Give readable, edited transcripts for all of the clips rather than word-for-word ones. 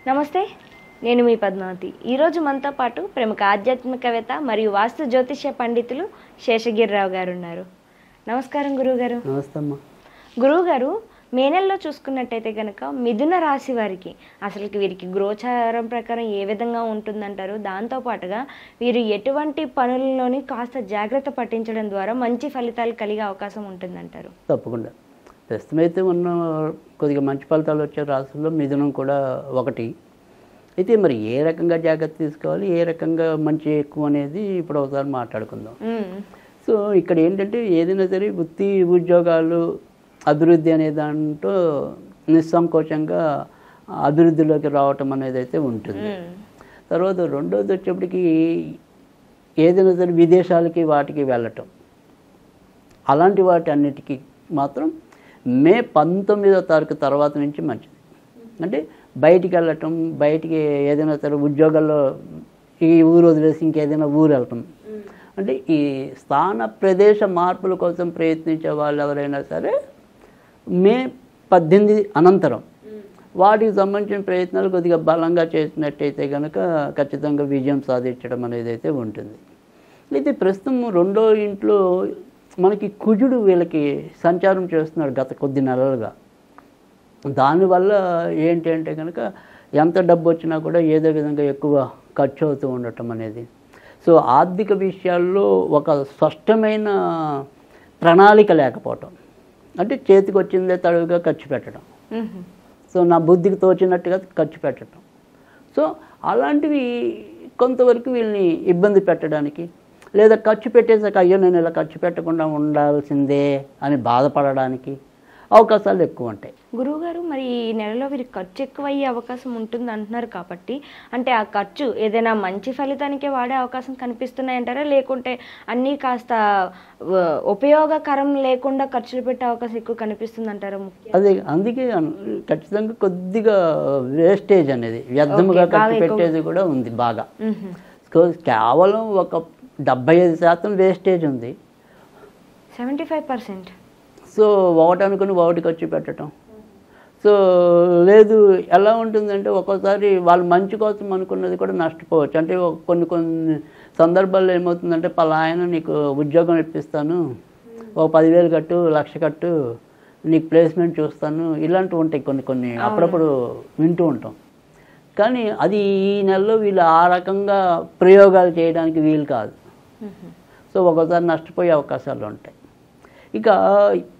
నమస్తే, నేను మీ పద్మావతి. ఈరోజు మనతో పాటు ప్రముఖ ఆధ్యాత్మికవేత్త మరియు వాస్తు జ్యోతిష్య పండితులు శేషగిరిరావు గారు ఉన్నారు. నమస్కారం గురువుగారు. నమస్తే అమ్మా. గురువుగారు, మే నెలలో చూసుకున్నట్టయితే కనుక మిథున రాశి వారికి వీరికి గోచారం ప్రకారం ఏ విధంగా ఉంటుందంటారు? దాంతోపాటుగా వీరు ఎటువంటి పనుల్లోని కాస్త జాగ్రత్త పట్టించడం ద్వారా మంచి ఫలితాలు కలిగే అవకాశం ఉంటుందంటారు? తప్పకుండా. ప్రస్తుతం అయితే ఉన్న కొద్దిగా మంచి ఫలితాలు వచ్చే రాశుల్లో మిథునం కూడా ఒకటి. అయితే మరి ఏ రకంగా జాగ్రత్త తీసుకోవాలి, ఏ రకంగా మంచి ఎక్కువ అనేది ఇప్పుడు ఒకసారి మాట్లాడుకుందాం. సో ఇక్కడ ఏంటంటే ఏదైనా సరే వృత్తి ఉద్యోగాలు అభివృద్ధి అనే దాంట్లో నిస్సంకోచంగా అభివృద్ధిలోకి రావటం అనేది అయితే ఉంటుంది. తర్వాత రెండోది వచ్చేప్పటికి ఏదైనా సరే విదేశాలకి వాటికి వెళ్ళటం, అలాంటి వాటి అన్నిటికీ మాత్రం మే 19వ తారీఖు తర్వాత నుంచి మంచిది. అంటే బయటికి వెళ్ళటం, బయటికి ఏదైనా సరే ఉద్యోగాల్లో ఈ ఊరు వదిలేసి ఇంకేదైనా ఊరు వెళ్ళటం, అంటే ఈ స్థాన ప్రదేశ మార్పుల కోసం ప్రయత్నించే వాళ్ళు ఎవరైనా సరే మే 18 అనంతరం వాటికి సంబంధించిన ప్రయత్నాలు కొద్దిగా బలంగా చేసినట్టయితే కనుక ఖచ్చితంగా విజయం సాధించడం అనేది అయితే ఉంటుంది. అయితే ప్రస్తుతం రెండో ఇంట్లో మనకి కుజుడు వీళ్ళకి సంచారం చేస్తున్నాడు గత కొద్ది నెలలుగా. దానివల్ల ఏంటి అంటే కనుక ఎంత డబ్బు వచ్చినా కూడా ఏదో విధంగా ఎక్కువ ఖర్చు అవుతూ ఉండటం అనేది. సో ఆర్థిక విషయాల్లో ఒక స్పష్టమైన ప్రణాళిక లేకపోవటం, అంటే చేతికి వచ్చిందే తడువుగా ఖర్చు పెట్టడం, సో నా బుద్ధికి తోచినట్టుగా ఖర్చు పెట్టడం. సో అలాంటివి కొంతవరకు వీళ్ళని ఇబ్బంది పెట్టడానికి, లేదా ఖర్చు పెట్టేసాక అయ్యో నేను ఇలా ఖర్చు పెట్టకుండా ఉండాల్సిందే అని బాధపడడానికి అవకాశాలు ఎక్కువ ఉంటాయి. గురువుగారు, మరి ఈ నెలలో వీరికి ఖర్చు ఎక్కువ అయ్యే అవకాశం ఉంటుంది అంటున్నారు కాబట్టి, అంటే ఆ ఖర్చు ఏదైనా మంచి ఫలితానికే వాడే అవకాశం కనిపిస్తున్నాయంటారా, లేకుంటే అన్నీ కాస్త ఉపయోగకరం లేకుండా ఖర్చులు పెట్టే అవకాశం ఎక్కువ కనిపిస్తుంది అంటారా? అదే, అందుకే ఖచ్చితంగా కొద్దిగా వేస్టేజ్ అనేది వ్యర్థముగా ఖర్చు పెట్టేది కూడా ఉంది బాగా. కేవలం ఒక 75% వేస్టేజ్ ఉంది. 75%. సో ఒకటి అనుకుని ఒకటి ఖర్చు పెట్టడం. సో లేదు, ఎలా ఉంటుందంటే ఒక్కోసారి వాళ్ళు మంచి కోసం అనుకున్నది కూడా నష్టపోవచ్చు. అంటే కొన్ని సందర్భాల్లో ఏమవుతుందంటే పలానా నీకు ఉద్యోగం ఇప్పిస్తాను, ఒక 10,000 కట్టు, 1,00,000 కట్టు, నీకు ప్లేస్మెంట్ చూస్తాను, ఇలాంటివి ఉంటాయి కొన్ని అప్పుడప్పుడు వింటూ ఉంటాం. కానీ అది ఈ నెలలో వీళ్ళు ఆ రకంగా ప్రయోగాలు చేయడానికి వీలు కాదు. సో ఒకసారి నష్టపోయే అవకాశాలు ఉంటాయి. ఇక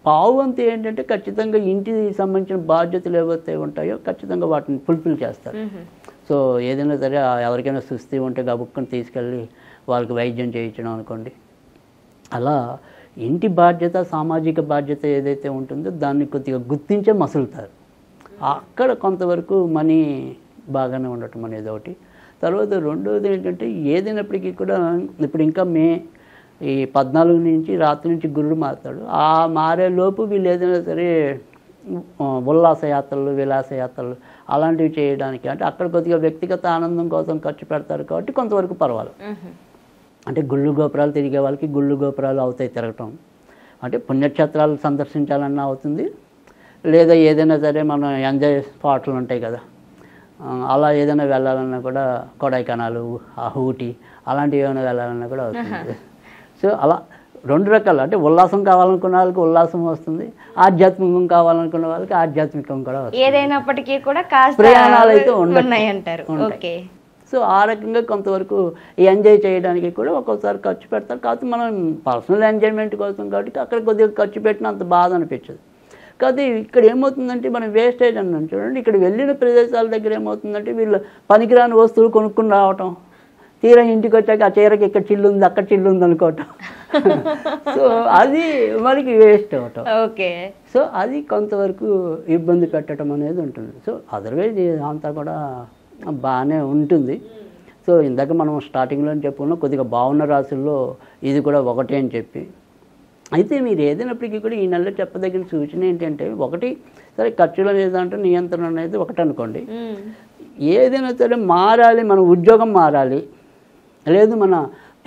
పావువంతు ఏంటంటే ఖచ్చితంగా ఇంటికి సంబంధించిన బాధ్యతలు ఏవైతే ఉంటాయో ఖచ్చితంగా వాటిని ఫుల్ఫిల్ చేస్తారు. సో ఏదైనా సరే ఎవరికైనా సుస్థి ఉంటే గబుక్కుని తీసుకెళ్ళి వాళ్ళకి వైద్యం చేయించడం అనుకోండి. అలా ఇంటి బాధ్యత, సామాజిక బాధ్యత ఏదైతే ఉంటుందో దాన్ని కొద్దిగా గుర్తించే మసులుతారు. అక్కడ కొంతవరకు మనీ బాగానే ఉండటం అనేది ఒకటి. తర్వాత రెండోది ఏంటంటే ఏదైనప్పటికీ కూడా ఇప్పుడు ఇంకా మే 14 నుంచి రాత్రి నుంచి గురుడు మారుతాడు. ఆ మారేలోపు వీళ్ళు ఏదైనా సరే ఉల్లాసయాత్రలు, విలాసయాత్రలు అలాంటివి చేయడానికి, అంటే అక్కడ కొద్దిగా వ్యక్తిగత ఆనందం కోసం ఖర్చు పెడతారు కాబట్టి కొంతవరకు పర్వాలేదు. అంటే గుళ్ళు గోపురాలు తిరిగే వాళ్ళకి గుళ్ళు గోపురాలు అవుతాయి తిరగటం, అంటే పుణ్యక్షేత్రాలు సందర్శించాలన్నా అవుతుంది, లేదా ఏదైనా సరే మనం ఎంజాయ్ స్పాట్లు ఉంటాయి కదా, అలా ఏదైనా వెళ్ళాలన్నా కూడా కొడైకెనాల్, ఊటీ అలాంటివి ఏమైనా వెళ్ళాలన్నా కూడా అవుతుంది. సో అలా రెండు రకాలు, అంటే ఉల్లాసం కావాలనుకున్న వాళ్ళకి ఉల్లాసం వస్తుంది, ఆధ్యాత్మికం కావాలనుకున్న వాళ్ళకి ఆధ్యాత్మికం కూడా వస్తుంది. ఏదైనప్పటికీ కూడా ప్రయాణాలు అయితే ఉన్నాయంటారు. సో ఆ రకంగా కొంతవరకు ఎంజాయ్ చేయడానికి కూడా ఒక్కోసారి ఖర్చు పెడతారు. కాకపోతే మనం పర్సనల్ ఎంజాయ్మెంట్ కోసం కాబట్టి అక్కడ కొద్దిగా ఖర్చు పెట్టినంత బాధ అనిపించదు. కాదు ఇక్కడ ఏమవుతుందంటే మనం వేస్టేజ్ అన్నాం చూడండి, ఇక్కడ వెళ్ళిన ప్రదేశాల దగ్గర ఏమవుతుందంటే వీళ్ళు పనికిరాని వస్తువులు కొనుక్కుని రావటం, తీరా ఇంటికి వచ్చాక ఆ చీరకి ఇక్కడ చిల్లు ఉంది, అక్కడ చిల్లు ఉంది అనుకోవటం. సో అది మనకి వేస్ట్ అవటం. ఓకే. సో అది కొంతవరకు ఇబ్బంది పెట్టడం అనేది ఉంటుంది. సో అదర్వైజ్ అంతా కూడా బాగానే ఉంటుంది. సో ఇందాక మనం స్టార్టింగ్లో చెప్పుకున్నాం కొద్దిగా బాగున్న రాశుల్లో ఇది కూడా ఒకటే అని చెప్పి. అయితే మీరు ఏదైనప్పటికీ కూడా ఈ నెలలో చెప్పదగిన సూచన ఏంటంటే, ఒకటి సరే ఖర్చులు అనేది అంటే నియంత్రణ అనేది ఒకటి అనుకోండి. ఏదైనా సరే మారాలి, మన ఉద్యోగం మారాలి, లేదు మన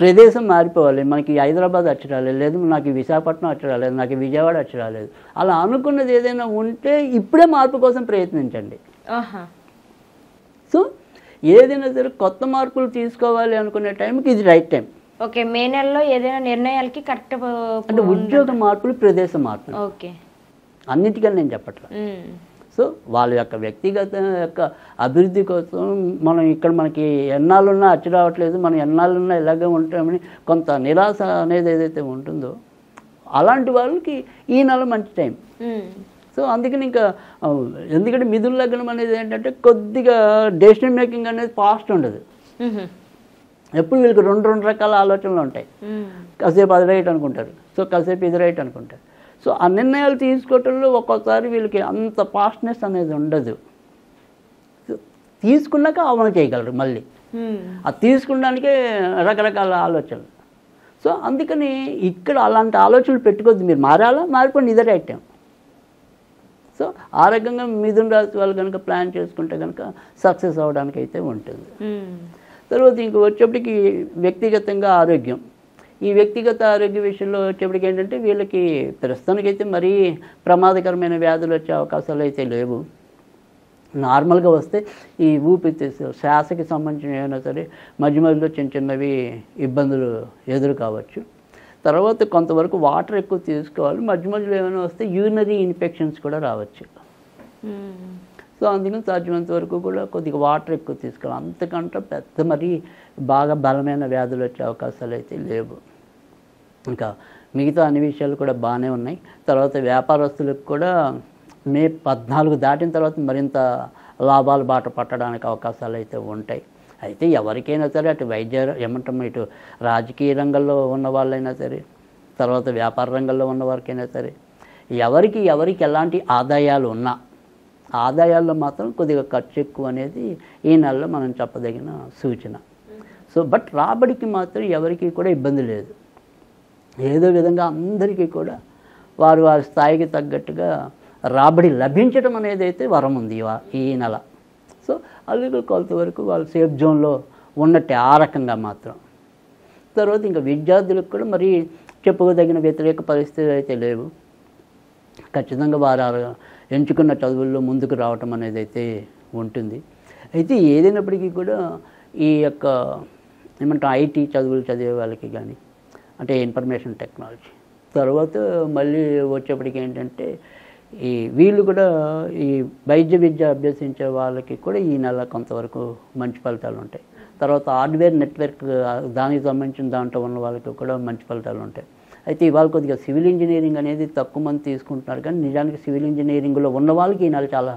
ప్రదేశం మారిపోవాలి, మనకి హైదరాబాద్ వచ్చి రాలేదు, లేదు నాకు విశాఖపట్నం వచ్చి రాలేదు, నాకు విజయవాడ వచ్చి రాలేదు, అలా అనుకున్నది ఏదైనా ఉంటే ఇప్పుడే మార్పు కోసం ప్రయత్నించండి. సో ఏదైనా సరే కొత్త మార్పులు తీసుకోవాలి అనుకునే టైంకి ఇది రైట్ టైం. ఓకే, మే నెలలో ఏదైనా నిర్ణయాలకి కరెక్ట్ అంటే ఉద్యోగ మార్పులు, ప్రదేశ మార్పులు, ఓకే, అన్నిటికని నేను చెప్పట్లా. సో వాళ్ళ యొక్క వ్యక్తిగత యొక్క అభివృద్ధి కోసం మనం ఇక్కడ మనకి ఎన్నాళ్ళున్నా అచ్చి రావట్లేదు, మనం ఎన్నాళ్ళున్నా ఇలాగే ఉంటామని కొంత నిరాశ అనేది ఏదైతే ఉంటుందో అలాంటి వాళ్ళకి ఈ నెల మంచి టైం. సో అందుకని ఇంకా ఎందుకంటే మిథున లగ్నం అనేది ఏంటంటే కొద్దిగా డెసిషన్ మేకింగ్ అనేది ఫాస్ట్ ఉండదు. ఎప్పుడు వీళ్ళకి రెండు రకాల ఆలోచనలు ఉంటాయి. కాసేపు అది రైట్ అనుకుంటారు, సో కాసేపు ఇది రైట్ అనుకుంటారు. సో ఆ నిర్ణయాలు తీసుకోవటంలో ఒక్కోసారి వీళ్ళకి అంత ఫాస్ట్నెస్ అనేది ఉండదు. తీసుకున్నాక అమలు చేయగలరు మళ్ళీ. అది తీసుకున్నానికే రకరకాల ఆలోచనలు. సో అందుకని ఇక్కడ అలాంటి ఆలోచనలు పెట్టుకోవద్దు. మీరు మారాలా, మారిపోండి, ఇదే రైట్ టైం. సో ఆ రకంగా మిథున రాశి వాళ్ళు కనుక ప్లాన్ చేసుకుంటే కనుక సక్సెస్ అవ్వడానికి అయితే ఉంటుంది. తర్వాత ఇంక వచ్చేప్పటికి వ్యక్తిగతంగా ఆరోగ్యం. ఈ వ్యక్తిగత ఆరోగ్య విషయంలో వచ్చేప్పటికి ఏంటంటే వీళ్ళకి ప్రస్తుతానికైతే మరీ ప్రమాదకరమైన వ్యాధులు వచ్చే అవకాశాలు అయితే లేవు. నార్మల్గా వస్తే ఈ ఊపిరితిత్తులు, శ్వాసకి సంబంధించిన ఏమైనా సరే మధ్య మధ్యలో చిన్నవి ఇబ్బందులు ఎదురు కావచ్చు. తర్వాత కొంతవరకు వాటర్ ఎక్కువ తీసుకోవాలి. మధ్య మధ్యలో ఏమైనా వస్తే యూరినరీ ఇన్ఫెక్షన్స్ కూడా రావచ్చు. సో అందుకని సాధ్యమైనంత వరకు కూడా కొద్దిగా వాటర్ ఎక్కువ తీసుకోవాలి. అంతకంటే పెద్ద మరి బాగా బలమైన వ్యాధులు వచ్చే అవకాశాలు అయితే లేవు. ఇంకా మిగతా అన్ని విషయాలు కూడా బాగానే ఉన్నాయి. తర్వాత వ్యాపారస్తులకు కూడా మే 14 దాటిన తర్వాత మరింత లాభాలు బాట పట్టడానికి అవకాశాలు అయితే ఉంటాయి. అయితే ఎవరికైనా సరే అటు ఇటు రాజకీయ రంగంలో ఉన్న వాళ్ళైనా సరే, తర్వాత వ్యాపార రంగంలో ఉన్న వారికైనా సరే, ఎవరికి ఎలాంటి ఆదాయాలు ఉన్నా ఆదాయాల్లో మాత్రం కొద్దిగా ఖర్చు ఎక్కువ అనేది ఈ నెలలో మనం చెప్పదగిన సూచన. సో బట్ రాబడికి మాత్రం ఎవరికి కూడా ఇబ్బంది లేదు. ఏదో విధంగా అందరికీ కూడా వారి స్థాయికి తగ్గట్టుగా రాబడి లభించడం అనేది అయితే వరం ఉంది ఈ నెల. సో అలాగే కొంతవరకు వాళ్ళు సేఫ్ జోన్లో ఉన్నట్టే ఆ రకంగా మాత్రం. తర్వాత ఇంకా విద్యార్థులకు కూడా మరి చెప్పుకోదగిన వ్యతిరేక పరిస్థితులు అయితే లేవు. ఖచ్చితంగా వారు ఎంచుకున్న చదువుల్లో ముందుకు రావటం అనేది అయితే ఉంటుంది. అయితే ఏదైనప్పటికీ కూడా ఈ యొక్క ఐటీ చదువులు చదివే వాళ్ళకి కానీ, అంటే ఇన్ఫర్మేషన్ టెక్నాలజీ, తర్వాత మళ్ళీ వచ్చేప్పటికి ఏంటంటే వీళ్ళు కూడా ఈ వైద్య విద్య అభ్యసించే వాళ్ళకి కూడా ఈ నెల కొంతవరకు మంచి ఫలితాలు ఉంటాయి. తర్వాత హార్డ్వేర్ నెట్వర్క్ దానికి సంబంధించిన దాంట్లో ఉన్న వాళ్ళకి కూడా మంచి ఫలితాలు ఉంటాయి. అయితే ఇవాళ కొద్దిగా సివిల్ ఇంజనీరింగ్ అనేది తక్కువ మంది తీసుకుంటున్నారు, కానీ నిజానికి సివిల్ ఇంజనీరింగ్లో ఉన్న వాళ్ళకి ఈ నెల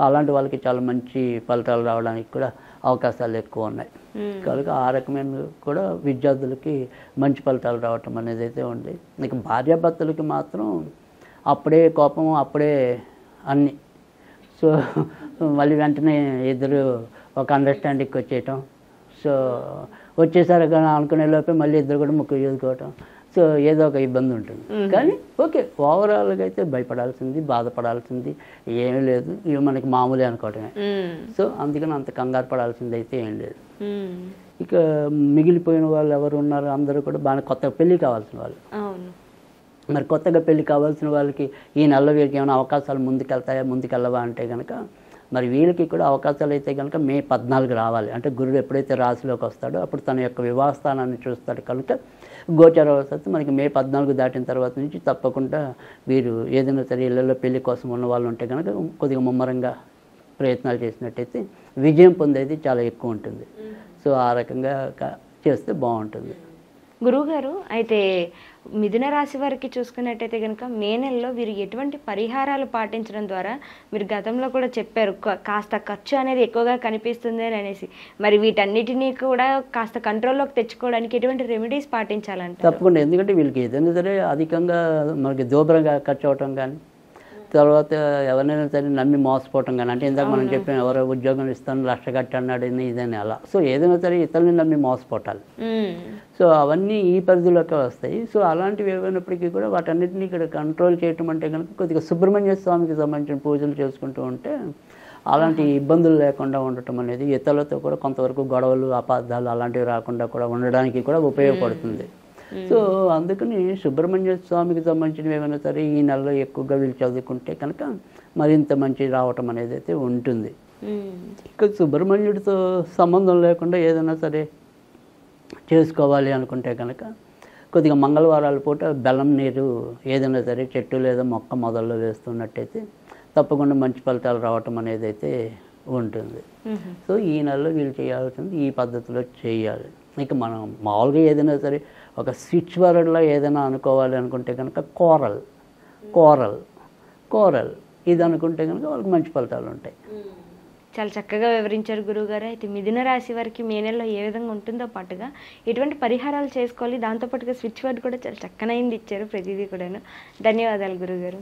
అలాంటి వాళ్ళకి చాలా మంచి ఫలితాలు రావడానికి కూడా అవకాశాలు ఎక్కువ ఉన్నాయి. కనుక ఆ రకమైన కూడా విద్యార్థులకి మంచి ఫలితాలు రావటం అనేది అయితే ఉంది. ఇక భార్యాభర్తలకి మాత్రం అప్పుడే కోపం, అప్పుడే అన్నీ. సో మళ్ళీ వెంటనే ఇద్దరు ఒక అండర్స్టాండింగ్కి వచ్చేయటం. సో వచ్చేసరి అనుకునే లోపే మళ్ళీ ఇద్దరు కూడా ముక్కు చూసుకోవటం. సో ఏదో ఒక ఇబ్బంది ఉంటుంది. కానీ ఓకే, ఓవరాల్గా అయితే భయపడాల్సింది, బాధపడాల్సింది ఏమీ లేదు. ఇవి మనకి మామూలే అనుకోవటమే. సో అందుకని అంత కంగారు పడాల్సింది అయితే ఏం లేదు. ఇక మిగిలిపోయిన వాళ్ళు ఎవరు ఉన్నారు, అందరూ కూడా బాగా కొత్తగా పెళ్ళి కావాల్సిన వాళ్ళు. మరి కొత్తగా పెళ్ళి కావాల్సిన వాళ్ళకి ఈ నెలలో వీరికి ఏమైనా అవకాశాలు ముందుకెళ్ళవా అంటే కనుక మరి వీళ్ళకి కూడా అవకాశాలు అయితే కనుక మే 14 రావాలి. అంటే గురుడు ఎప్పుడైతే రాశిలోకి వస్తాడో అప్పుడు తన యొక్క వివాహ స్థానాన్ని చూస్తాడు. కనుక గోచర వస్తే మనకి మే 14 దాటిన తర్వాత నుంచి తప్పకుండా వీరు ఏదైనా సరే ఇళ్లలో పెళ్లి కోసం ఉన్న వాళ్ళు ఉంటే కనుక కొద్దిగా ముమ్మరంగా ప్రయత్నాలు చేసినట్టయితే విజయం పొందేది చాలా ఎక్కువ ఉంటుంది. సో ఆ రకంగా చేస్తే బాగుంటుంది. గురువుగారు, అయితే మిథున రాశి వారికి చూసుకున్నట్టయితే కనుక మే నెలలో వీరు ఎటువంటి పరిహారాలు పాటించడం ద్వారా, మీరు గతంలో కూడా చెప్పారు కాస్త ఖర్చు అనేది ఎక్కువగా కనిపిస్తుంది అని అనేసి, మరి వీటన్నిటినీ కూడా కాస్త కంట్రోల్లోకి తెచ్చుకోవడానికి ఎటువంటి రెమెడీస్ పాటించాలంటే? తప్పకుండా. ఎందుకంటే వీళ్ళకి ఏదైనా సరే అధికంగా మనకి దూబరంగా ఖర్చు అవటం కానీ, తర్వాత ఎవరైనా సరే నమ్మి మోసపోవటం కానీ, అంటే ఇందాక మనం చెప్పిన ఎవరో ఉద్యోగం ఇస్తాను 1,00,000 కట్టి అన్నాడు ఇదని అలా. సో ఏదైనా సరే ఇతరులని నమ్మి మోసపోటాలి. సో అవన్నీ ఈ పరిధిలోకి వస్తాయి. సో అలాంటివి ఏమైనప్పటికీ కూడా వాటన్నిటిని ఇక్కడ కంట్రోల్ చేయటం అంటే కనుక కొద్దిగా సుబ్రహ్మణ్య స్వామికి సంబంధించిన పూజలు చేసుకుంటూ ఉంటే అలాంటి ఇబ్బందులు లేకుండా ఉండటం అనేది, ఇతరులతో కూడా కొంతవరకు గొడవలు, అపార్థాలు అలాంటివి రాకుండా కూడా ఉండడానికి కూడా ఉపయోగపడుతుంది. సో అందుకని సుబ్రహ్మణ్య స్వామికి సంబంధించినవి ఏమైనా సరే ఈ నెలలో ఎక్కువగా వీళ్ళు చదువుకుంటే కనుక మరింత మంచి రావటం అనేది అయితే ఉంటుంది. ఇక సుబ్రహ్మణ్యుడితో సంబంధం లేకుండా ఏదైనా సరే చేసుకోవాలి అనుకుంటే కనుక కొద్దిగా మంగళవారాల పూట బెల్లం నీరు ఏదైనా సరే చెట్టు లేదా మొక్క మొదల్లో వేస్తున్నట్టయితే తప్పకుండా మంచి ఫలితాలు రావటం అనేది అయితే ఉంటుంది. సో ఈ నెలలో వీళ్ళు చేయాల్సింది ఈ పద్ధతిలో చేయాలి. ఇక మనం మామూలుగా ఏదైనా సరే ఒక స్విచ్ వర్డ్లో ఏదైనా అనుకోవాలి అనుకుంటే కనుక కోరల్ ఇది అనుకుంటే కనుక వాళ్ళకి మంచి ఫలితాలు ఉంటాయి. చాలా చక్కగా వివరించారు గురువుగారు. అయితే మిథున రాశి వారికి మే నెలలో ఏ విధంగా ఉంటుందో పాటుగా ఎటువంటి పరిహారాలు చేసుకోవాలి, దాంతోపాటుగా స్విచ్ వర్డ్ కూడా చాలా చక్కనైంది ఇచ్చారు ప్రతిదీ కూడాను. ధన్యవాదాలు గురువుగారు.